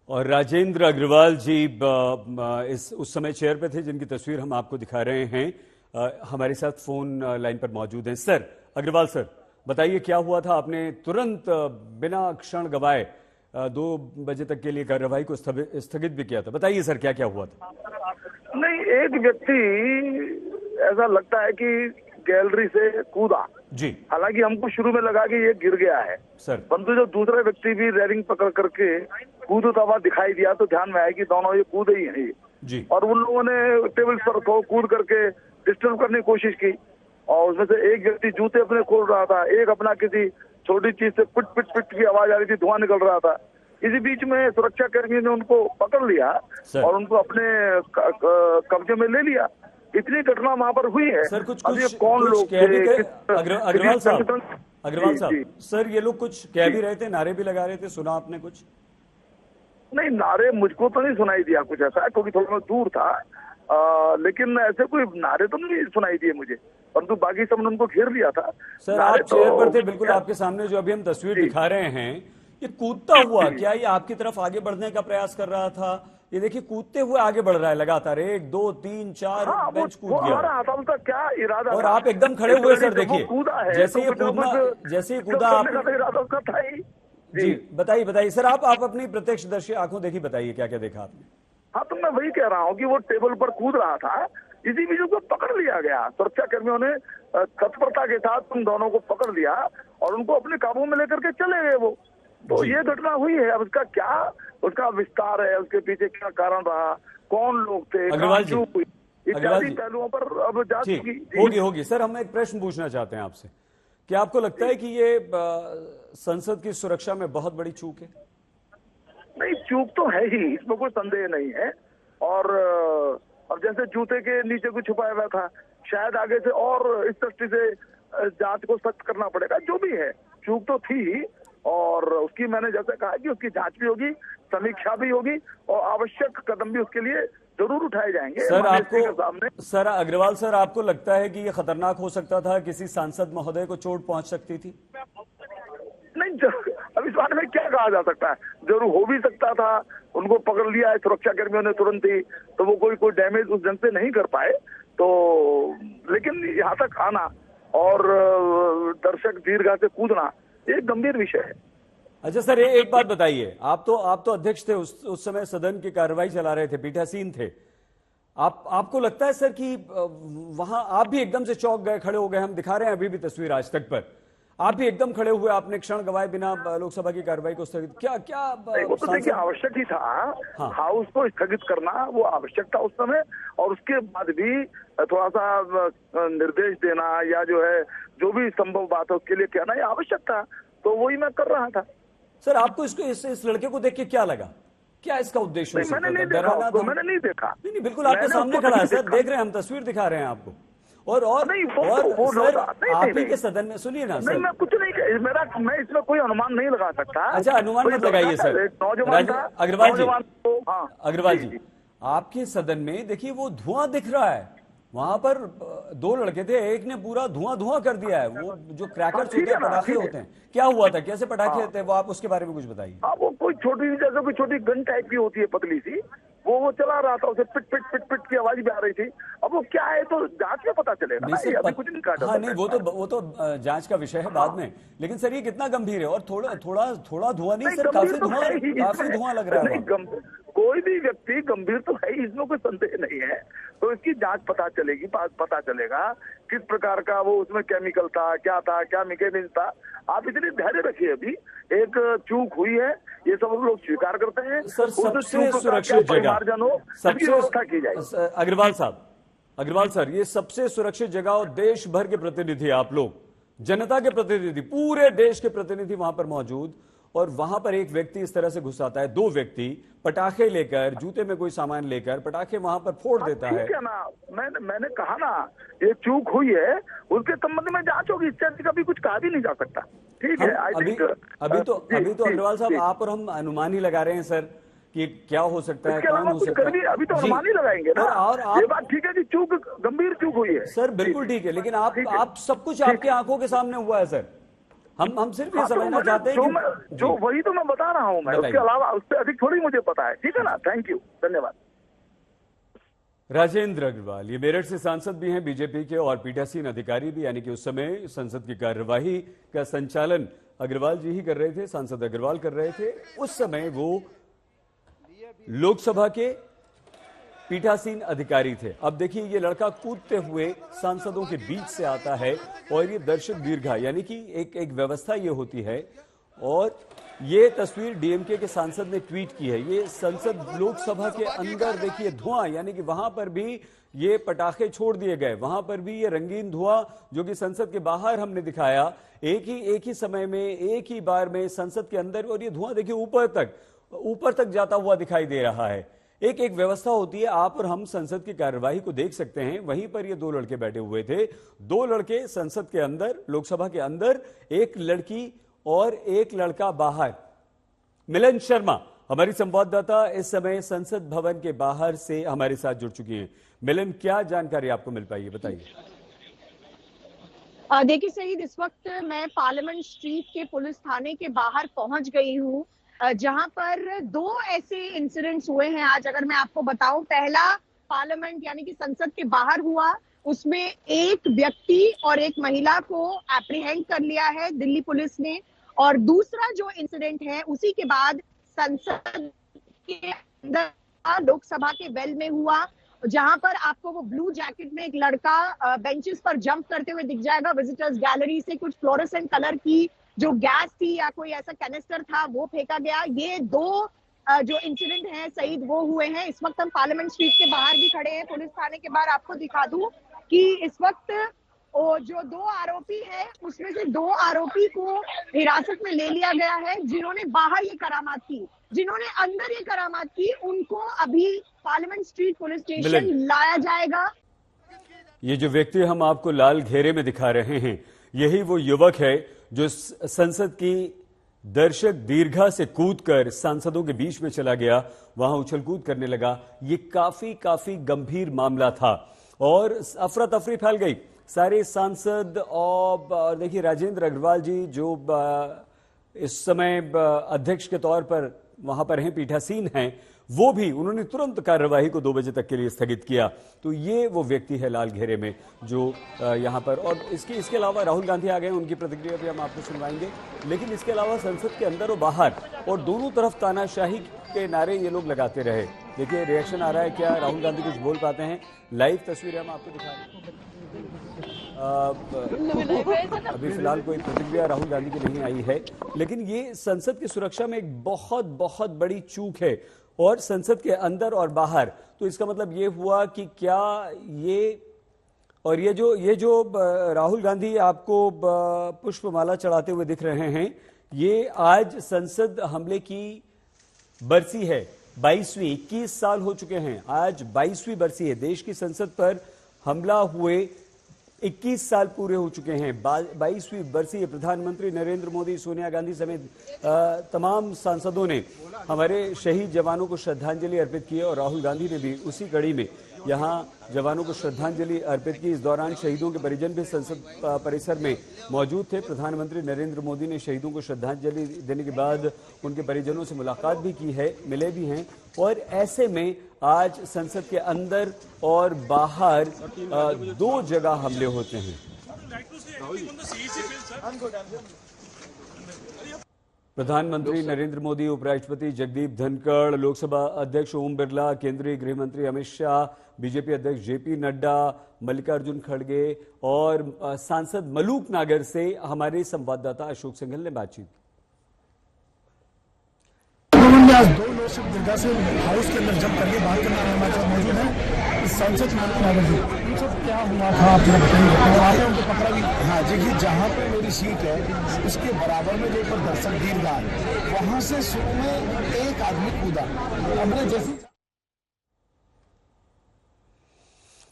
और राजेंद्र अग्रवाल जी उस समय चेयर पे थे जिनकी तस्वीर हम आपको दिखा रहे हैं। हमारे साथ फोन लाइन पर मौजूद हैं। सर अग्रवाल सर, बताइए क्या हुआ था? आपने तुरंत बिना क्षण गवाए 2 बजे तक के लिए कार्यवाही को स्थगित भी किया था। बताइए सर, क्या क्या हुआ था? नहीं, एक व्यक्ति ऐसा लगता है कि गैलरी से कूदा जी। हालांकि हमको शुरू में लगा कि ये गिर गया है सर, परंतु जो दूसरा व्यक्ति भी रेलिंग पकड़ करके कूदता हुआ दिखाई दिया तो ध्यान में आया कि दोनों ये कूदे ही हैं जी। और उन लोगों ने टेबल पर कूद करके डिस्टर्ब करने की कोशिश की और उसमें से एक व्यक्ति जूते अपने खोल रहा था, एक अपना किसी छोटी चीज से पिट पिट पिट की आवाज आ रही थी, धुआं निकल रहा था। इसी बीच में सुरक्षा कर्मी ने उनको पकड़ लिया और उनको अपने कब्जे में ले लिया। इतनी घटना वहां पर हुई है। सर कुछ कौन लोग अग्रवाल साहब, सर ये लोग कुछ कह भी रहे थे, नारे भी लगा रहे थे, सुना आपने कुछ? नहीं, नारे मुझको तो नहीं सुनाई दिया कुछ ऐसा, क्योंकि थोड़ा मैं दूर था। लेकिन ऐसे कोई नारे तो नहीं सुनाई दिए मुझे, परंतु बाकी सब ने उनको घेर लिया था। सर आप चेयर पर थे, बिल्कुल आपके सामने जो अभी हम तस्वीर दिखा रहे हैं, ये कूदता हुआ क्या ये आपकी तरफ आगे बढ़ने का प्रयास कर रहा था? ये देखिए कूदते हुए आगे बढ़ रहा है लगातार, 1 2 3 4 बेंच कूद गया। उसका क्या इरादा और आप एकदम खड़े हुए सर, देखिए जैसे ये कूदना, जैसे ही कूदा आप। इरादा उसका था ही। जी बताइए सर, आप अपनी प्रत्यक्षदर्शी आंखों देखी, बताइए क्या क्या देखा आपने? हाँ, तो मैं वही कह रहा हूँ कि वो टेबल पर कूद रहा था, इसी बीच उसको पकड़ लिया गया। सुरक्षा कर्मियों ने तत्परता के साथ उन दोनों को पकड़ लिया और उनको अपने काबू में लेकर के चले गए वो। तो ये घटना हुई है। अब उसका क्या उसका विस्तार है, उसके पीछे क्या कारण रहा, कौन लोग थे, अग्रवाल जी, इत्यादि पहलुओं पर अब जांच होगी। सर हम एक प्रश्न पूछना चाहते हैं आपसे, क्या आपको लगता है कि ये संसद की सुरक्षा में बहुत बड़ी चूक है? नहीं, चूक तो है ही, इसमें कोई संदेह नहीं है। और अब जैसे जूते के नीचे कुछ छुपाया हुआ था, शायद आगे से और इस दृष्टि से जांच को सख्त करना पड़ेगा। जो भी है, चूक तो थी और उसकी मैंने जैसे कहा कि उसकी जांच भी होगी, समीक्षा भी होगी और आवश्यक कदम भी उसके लिए जरूर उठाए जाएंगे। सर अग्रवाल सर, आपको लगता है कि ये खतरनाक हो सकता था, किसी सांसद महोदय को चोट पहुंच सकती थी? नहीं, अब इस बारे में क्या कहा जा सकता है, जरूर हो भी सकता था। उनको पकड़ लिया है सुरक्षा कर्मियों ने तुरंत ही, तो वो कोई डैमेज उस ढंग से नहीं कर पाए। तो लेकिन यहाँ तक आना और दर्शक दीर्घा से कूदना एक गंभीर विषय है। अच्छा सर, एक बात बताइए, आप तो अध्यक्ष थे उस समय, सदन की कार्रवाई चला रहे थे, पीठासीन थे। आपको लगता है सर कि वहां आप भी एकदम से चौंक गए, खड़े हो गए? हम दिखा रहे हैं अभी भी तस्वीर आज तक पर, आप भी एकदम खड़े हुए, आपने क्षण गवाए बिना लोकसभा की कार्रवाई को स्थगित? क्या वो तो देखिए आवश्यक ही था। हाँ। हाउस को स्थगित करना वो आवश्यक था उस समय, और उसके बाद भी थोड़ा सा निर्देश देना या जो है जो भी संभव बात है उसके लिए कहना ये आवश्यक था। तो वही मैं कर रहा था। सर आपको इस लड़के को देख के क्या लगा? क्या इसका उद्देश्य? मैंने नहीं देखा। नहीं, बिल्कुल आपके सामने खड़ा है सर, देख रहे हैं हम, तस्वीर दिखा रहे हैं आपको। और सर आप ही के सदन में, सुनिए ना सर, मैं कुछ नहीं, मैं इसमें कोई अनुमान नहीं लगा सकता। अच्छा, अनुमान मत लगाइए सर। अग्रवाल जी, आपके सदन में देखिए वो धुआं दिख रहा है, वहां पर 2 लड़के थे, एक ने पूरा धुआं कर दिया है। वो जो क्रैकर्स होते हैं, पटाखे होते हैं, क्या हुआ था, कैसे पटाखे थे वो, आप उसके बारे में कुछ बताइए। वो कोई छोटी गन टाइप की होती है, पतली सी, वो चला रहा था, उसे पिट पिट पिट पिट की आवाज भी आ रही थी। अब वो क्या है तो जांच में पता चलेगा। अभी कुछ नहीं कहा। हाँ नहीं, वो तो जांच का विषय है बाद में। लेकिन सर ये कितना गंभीर है? और थोड़ा धुआं नहीं सर, काफी धुआं लग रहा है। कोई भी व्यक्ति गंभीर तो है, इसमें कोई संदेह नहीं है। तो इसकी जांच पता चलेगा किस प्रकार का वो उसमें केमिकल था, क्या मैकेनिज्म था। आप इतनी धैर्य रखिए, अभी एक चूक हुई है, ये सब लोग स्वीकार करते हैं। सर सबसे सुरक्षित जगह, व्यवस्था की जाए। अग्रवाल सर, ये सबसे सुरक्षित जगह, और देश भर के प्रतिनिधि, आप लोग जनता के प्रतिनिधि, पूरे देश के प्रतिनिधि वहां पर मौजूद, और वहां पर एक व्यक्ति इस तरह से घुस आता है, 2 व्यक्ति पटाखे लेकर, जूते में कोई सामान लेकर पटाखे वहां पर फोड़ देता है। ठीक है ना, मैंने कहा ना, ये चूक हुई है, उसके संबंध में जांच होगी। इससे कभी कुछ कहा भी नहीं जा सकता। ठीक है, अभी तो अग्रवाल साहब आप और हम अनुमान ही लगा रहे हैं सर कि क्या हो सकता है, कौन हो सकता है। अभी तो अनुमान ही लगाएंगे ना। और ये बात ठीक है कि गंभीर चूक हुई है सर, बिल्कुल ठीक है, लेकिन आप सब कुछ आपकी आंखों के सामने हुआ है सर। हम सिर्फ ये हाँ, तो समझना मुझे चाहते हैं कि जो वही तो मैं बता रहा हूँ मैं, बताइए। उसके अलावा उससे अधिक थोड़ी मुझे पता है। ठीक है ना, थैंक यू, धन्यवाद। राजेंद्र अग्रवाल ये मेरठ से सांसद भी हैं बीजेपी के और पीठासीन अधिकारी भी, यानी कि उस समय संसद की कार्यवाही का संचालन अग्रवाल जी ही कर रहे थे, सांसद अग्रवाल कर रहे थे। उस समय वो लोकसभा के पीठासीन अधिकारी थे। अब देखिए ये लड़का कूदते हुए सांसदों के बीच से आता है और ये दर्शक दीर्घा, यानी कि एक व्यवस्था ये होती है। और ये तस्वीर डीएमके के सांसद ने ट्वीट की है। ये संसद लोकसभा के अंदर देखिए धुआं, यानी कि वहां पर भी ये पटाखे छोड़ दिए गए, वहां पर भी ये रंगीन धुआं जो कि संसद के बाहर हमने दिखाया, एक ही समय में एक ही बार में संसद के अंदर। और ये धुआं देखिए ऊपर तक जाता हुआ दिखाई दे रहा है। एक व्यवस्था होती है, आप और हम संसद की कार्यवाही को देख सकते हैं। वहीं पर ये दो लड़के बैठे हुए थे, दो लड़के संसद के अंदर, लोकसभा के अंदर, एक लड़की और एक लड़का बाहर। मिलन शर्मा हमारी संवाददाता इस समय संसद भवन के बाहर से हमारे साथ जुड़ चुकी हैं। मिलन, क्या जानकारी आपको मिल पाई है, बताइए। देखिए शहीद, इस वक्त मैं पार्लियामेंट स्ट्रीट के पुलिस थाने के बाहर पहुंच गई हूँ, जहां पर दो ऐसे इंसिडेंट्स हुए हैं आज। अगर मैं आपको बताऊं, पहला पार्लियामेंट यानी कि संसद के बाहर हुआ, उसमें एक व्यक्ति और एक महिला को एप्रीहेंड कर लिया है दिल्ली पुलिस ने। और दूसरा जो इंसिडेंट है उसी के बाद संसद के अंदर लोकसभा के वेल में हुआ, जहां पर आपको वो ब्लू जैकेट में एक लड़का बेंचेस पर जंप करते हुए दिख जाएगा। विजिटर्स गैलरी से कुछ फ्लोरेसेंट कलर की जो गैस थी या कोई ऐसा कैनिस्टर था वो फेंका गया। ये दो जो इंसिडेंट हैं सईद, वो हुए हैं। इस वक्त हम पार्लियामेंट स्ट्रीट के बाहर भी खड़े हैं पुलिस थाने के बाहर। आपको दिखा दूं कि इस वक्त जो दो आरोपी है उसमें से दो आरोपी को हिरासत में ले लिया गया है, जिन्होंने बाहर ये करामात की। जिन्होंने अंदर ये करामात की उनको अभी पार्लियामेंट स्ट्रीट पुलिस स्टेशन लाया जाएगा। ये जो व्यक्ति हम आपको लाल घेरे में दिखा रहे हैं, यही वो युवक है जो संसद की दर्शक दीर्घा से कूदकर सांसदों के बीच में चला गया, वहां उछल कूद करने लगा। ये काफी गंभीर मामला था और अफरा तफरी फैल गई। सारे सांसद और देखिए राजेंद्र अग्रवाल जी जो इस समय अध्यक्ष के तौर पर वहां पर हैं, पीठासीन हैं, वो भी उन्होंने तुरंत कार्यवाही को 2 बजे तक के लिए स्थगित किया। तो ये वो व्यक्ति है लाल घेरे में जो यहां पर। और इसके अलावा राहुल गांधी आ गए, उनकी प्रतिक्रिया भी हम आपको सुनवाएंगे। लेकिन इसके अलावा संसद के अंदर और बाहर और दोनों तरफ तानाशाही के नारे ये लोग लगाते रहे। देखिए रिएक्शन आ रहा है, क्या राहुल गांधी कुछ बोल पाते हैं? लाइव तस्वीरें हम आपको दिखा रहे हैं। अभी फिलहाल कोई प्रतिक्रिया राहुल गांधी की नहीं आई है, लेकिन ये संसद की सुरक्षा में एक बहुत बड़ी चूक है, और संसद के अंदर और बाहर। तो इसका मतलब ये हुआ कि क्या ये जो राहुल गांधी आपको पुष्पमाला चढ़ाते हुए दिख रहे हैं, ये आज संसद हमले की बरसी है, 22वीं। 21 साल हो चुके हैं, आज 22वीं बरसी है। देश की संसद पर हमला हुए 21 साल पूरे हो चुके हैं, 22वीं बरसी है। प्रधानमंत्री नरेंद्र मोदी, सोनिया गांधी समेत तमाम सांसदों ने हमारे शहीद जवानों को श्रद्धांजलि अर्पित की, और राहुल गांधी ने भी उसी कड़ी में यहां जवानों को श्रद्धांजलि अर्पित की। इस दौरान शहीदों के परिजन भी संसद परिसर में मौजूद थे। प्रधानमंत्री नरेंद्र मोदी ने शहीदों को श्रद्धांजलि देने के बाद उनके परिजनों से मुलाकात भी की है, मिले भी हैं। और ऐसे में आज संसद के अंदर और बाहर 2 जगह हमले होते हैं। प्रधानमंत्री नरेंद्र मोदी, उपराष्ट्रपति जगदीप धनखड़, लोकसभा अध्यक्ष ओम बिरला, केंद्रीय गृह मंत्री अमित शाह, बीजेपी अध्यक्ष जेपी नड्डा, मल्लिकार्जुन खड़गे और सांसद मलूक नागर से हमारे संवाददाता अशोक सिंघल ने बातचीत। आज 2 लोग सिर्फ दीर्घा से हाउस के अंदर जब करके बात करना हमारे साथ मौजूद है संसद मलूक नागर जी। क्या हुआ था आप बताइए? उनको पकड़ा भी? हाँ, देखिए जहाँ पे मेरी सीट है उसके बराबर में जो ऊपर दर्शक दीर्घा है, वहां से शुरू में एक आदमी कूदा। हमने जैसे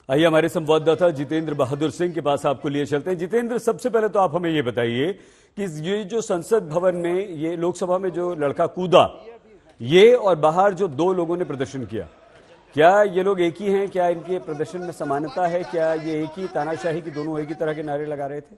आइए हमारे संवाददाता जितेंद्र बहादुर सिंह के पास आपको लिए चलते हैं। जितेंद्र, सबसे पहले तो आप हमें ये बताइए कि ये जो संसद भवन में, ये लोकसभा में जो लड़का कूदा, ये और बाहर जो 2 लोगों ने प्रदर्शन किया, क्या ये लोग एक ही हैं? क्या इनके प्रदर्शन में समानता है? क्या ये एक ही तानाशाही की दोनों एक ही तरह के नारे लगा रहे थे?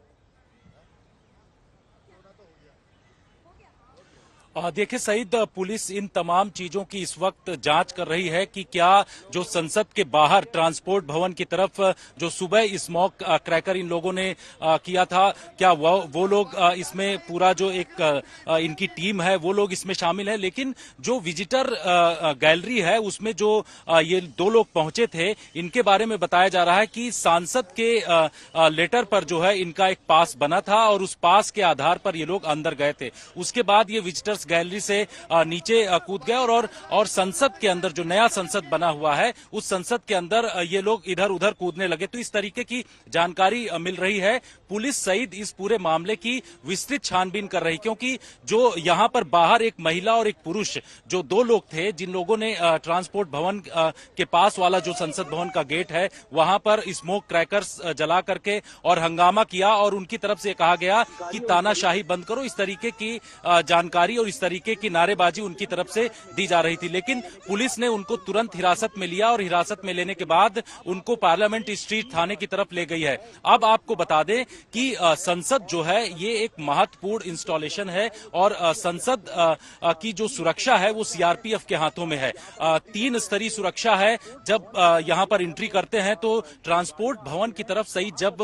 देखिए सईद, पुलिस इन तमाम चीजों की इस वक्त जांच कर रही है कि क्या जो संसद के बाहर ट्रांसपोर्ट भवन की तरफ जो सुबह स्मोक क्रैकर इन लोगों ने किया था, क्या वो लोग इसमें पूरा जो एक इनकी टीम है वो लोग इसमें शामिल है। लेकिन जो विजिटर गैलरी है उसमें जो ये दो लोग पहुंचे थे, इनके बारे में बताया जा रहा है कि सांसद के लेटर पर जो है इनका एक पास बना था और उस पास के आधार पर ये लोग अंदर गए थे। उसके बाद ये विजिटर्स गैलरी से नीचे कूद गए और संसद के अंदर जो नया संसद बना हुआ है उस संसद के अंदर ये लोग इधर उधर कूदने लगे। तो इस तरीके की जानकारी मिल रही है। पुलिस सहित इस पूरे मामले की विस्तृत छानबीन कर रही, क्योंकि जो यहां पर बाहर एक महिला और एक पुरुष जो दो लोग थे, जिन लोगों ने ट्रांसपोर्ट भवन के पास वाला जो संसद भवन का गेट है वहां पर स्मोक क्रैकर्स जला करके और हंगामा किया और उनकी तरफ से कहा गया कि तानाशाही बंद करो। इस तरीके की जानकारी और इस तरीके की नारेबाजी उनकी तरफ से दी जा रही थी। लेकिन पुलिस ने उनको तुरंत हिरासत में लिया और हिरासत में लेने के बाद उनको पार्लियामेंट स्ट्रीट थाने की तरफ ले गई है। अब आपको बता दें कि संसद जो है ये एक महत्वपूर्ण इंस्टॉलेशन है और संसद की जो सुरक्षा है वो सीआरपीएफ के हाथों में है। 3 स्तरीय सुरक्षा है। जब यहां पर एंट्री करते हैं तो ट्रांसपोर्ट भवन की तरफ से ही जब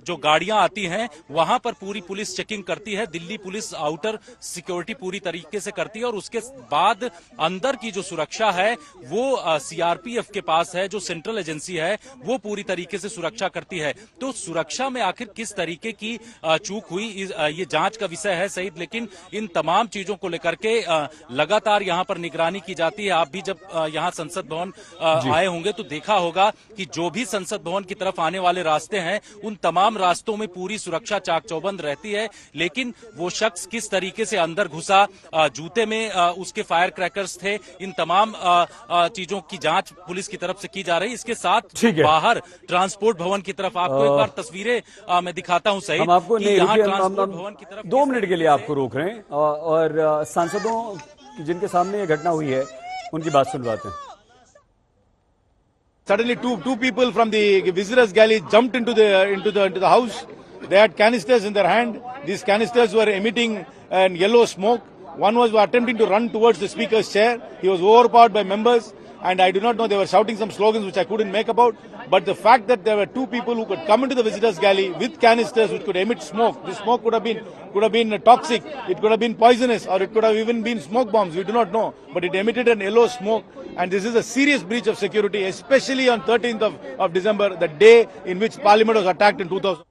जो गाड़ियां आती हैं वहां पर पूरी पुलिस चेकिंग करती है। दिल्ली पुलिस आउटर सिक्योरिटी पूरी तरीके से करती है और उसके बाद अंदर की जो सुरक्षा है वो सीआरपीएफ के पास है, जो सेंट्रल एजेंसी है वो पूरी तरीके से सुरक्षा करती है। तो सुरक्षा में आखिर किस तरीके की चूक हुई ये जांच का विषय है सईद। लेकिन इन तमाम चीजों को लेकर के लगातार यहां पर निगरानी की जाती है। आप भी जब यहां संसद भवन आए होंगे तो देखा होगा कि जो भी संसद भवन की तरफ आने वाले रास्ते हैं उन तमाम रास्तों में पूरी सुरक्षा चाक चौबंद रहती है। लेकिन वो शख्स किस तरीके से अंदर घुसा, जूते में उसके फायर क्रैकर्स थे, इन तमाम चीजों की जांच पुलिस की तरफ से की जा रही है। इसके साथ बाहर ट्रांसपोर्ट भवन की तरफ आपको एक बार तस्वीरें मैं दिखाता हूं सही। हम आपको नहीं, यहाँ देखिए, ट्रांसपोर्ट भवन की तरफ 2 मिनट के लिए आपको रोक रहे हैं और सांसदों जिनके सामने ये घटना हुई है उनकी बात सुनवाते हैं। Suddenly, two people from the visitors galley jumped into the house. They had canisters in their hand. These canisters were emitting yellow smoke. One was attempting to run towards the speaker's chair. He was overpowered by members, and I do not know. They were shouting some slogans which I couldn't make about. But the fact that there were 2 people who could come into the visitors galley with canisters which could emit smoke. This smoke could have been toxic. It could have been poisonous, or it could have even been smoke bombs. We do not know. But it emitted an yellow smoke. And this is a serious breach of security, especially on 13th of December, the day in which Parliament was attacked in 2000.